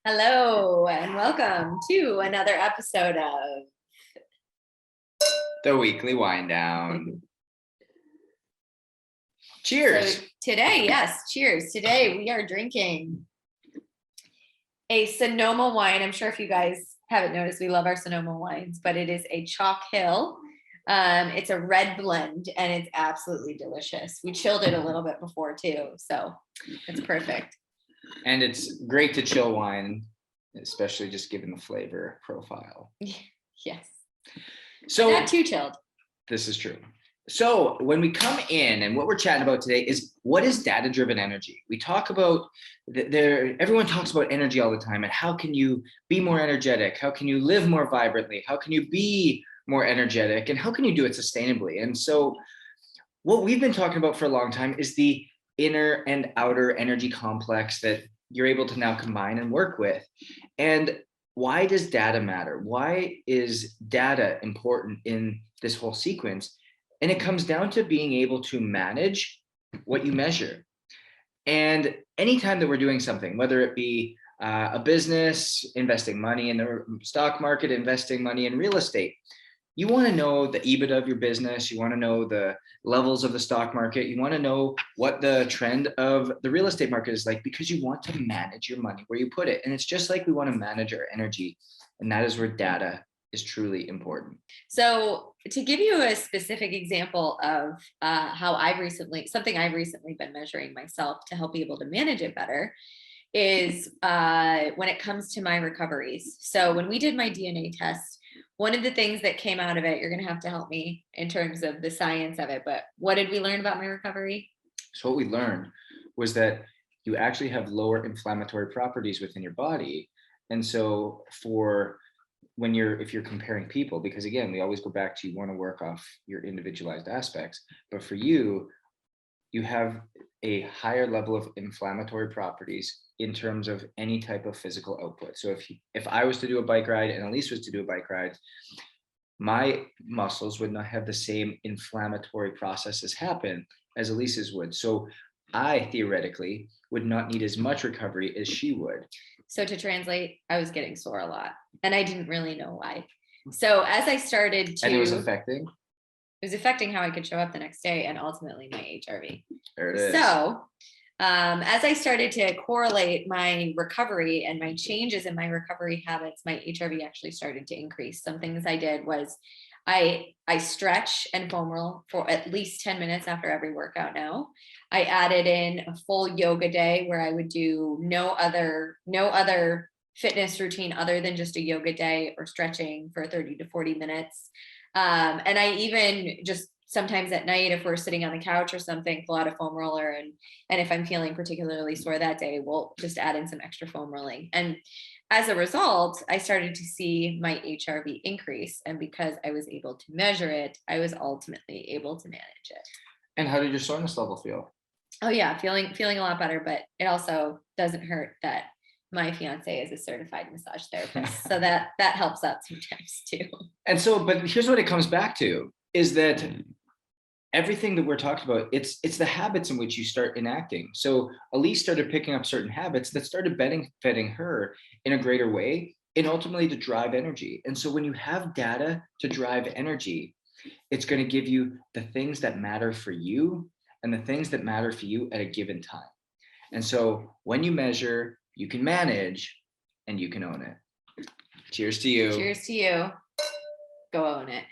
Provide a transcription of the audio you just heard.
Hello and welcome to another episode of The Weekly Winedown. Cheers. So today, yes, cheers. Today we are drinking a Sonoma wine. I'm sure if you guys haven't noticed, we love our Sonoma wines, but it is a Chalk Hill. It's a red blend and it's absolutely delicious. We chilled it a little bit before too, so it's perfect. And it's great to chill wine, especially just given the flavor profile. Yes. So not too chilled. This is true. So when we come in, and what we're chatting about today is what is data-driven energy? We talk about everyone talks about energy all the time, and how can you be more energetic? How can you live more vibrantly? How can you be more energetic? And how can you do it sustainably? And so what we've been talking about for a long time is the inner and outer energy complex that you're able to now combine and work with. And why does data matter? Why is data important in this whole sequence? And it comes down to being able to manage what you measure. And anytime that we're doing something, whether it be a business, investing money in the stock market, investing money in real estate, you want to know the EBITDA of your business. You want to know the levels of the stock market. You want to know what the trend of the real estate market is like, because you want to manage your money where you put it. And it's just like we want to manage our energy. And that is where data is truly important. So to give you a specific example of something I've recently been measuring myself to help be able to manage it better is when it comes to my recoveries. So when we did my DNA test, one of the things that came out of it, you're going to have to help me in terms of the science of it, but what did we learn about my recovery? So what we learned was that you actually have lower inflammatory properties within your body. And so if you're comparing people, because again, we always go back to, you want to work off your individualized aspects, but for you have a higher level of inflammatory properties in terms of any type of physical output. So if I was to do a bike ride and Elise was to do a bike ride, my muscles would not have the same inflammatory processes happen as Elise's would. So I theoretically would not need as much recovery as she would. So to translate, I was getting sore a lot and I didn't really know why. So as I started to... And it was affecting how I could show up the next day and ultimately my HRV. There it is. So as I started to correlate my recovery and my changes in my recovery habits, my HRV actually started to increase. Some things I did was I stretch and foam roll for at least 10 minutes after every workout now. I added in a full yoga day where I would do no other fitness routine other than just a yoga day or stretching for 30 to 40 minutes. And I even just sometimes at night, if we're sitting on the couch or something, pull out a foam roller. And if I'm feeling particularly sore that day, we'll just add in some extra foam rolling. And as a result, I started to see my HRV increase. And because I was able to measure it, I was ultimately able to manage it. And how did your soreness level feel? Oh yeah, feeling a lot better, but it also doesn't hurt that my fiance is a certified massage therapist. So that helps out sometimes too. And so, but here's what it comes back to, is that everything that we're talking about, it's the habits in which you start enacting. So Elise started picking up certain habits that started benefiting her in a greater way, and ultimately to drive energy. And so when you have data to drive energy, it's going to give you the things that matter for you and the things that matter for you at a given time. And so when you measure, you can manage and you can own it. Cheers to you. Cheers to you. Go own it.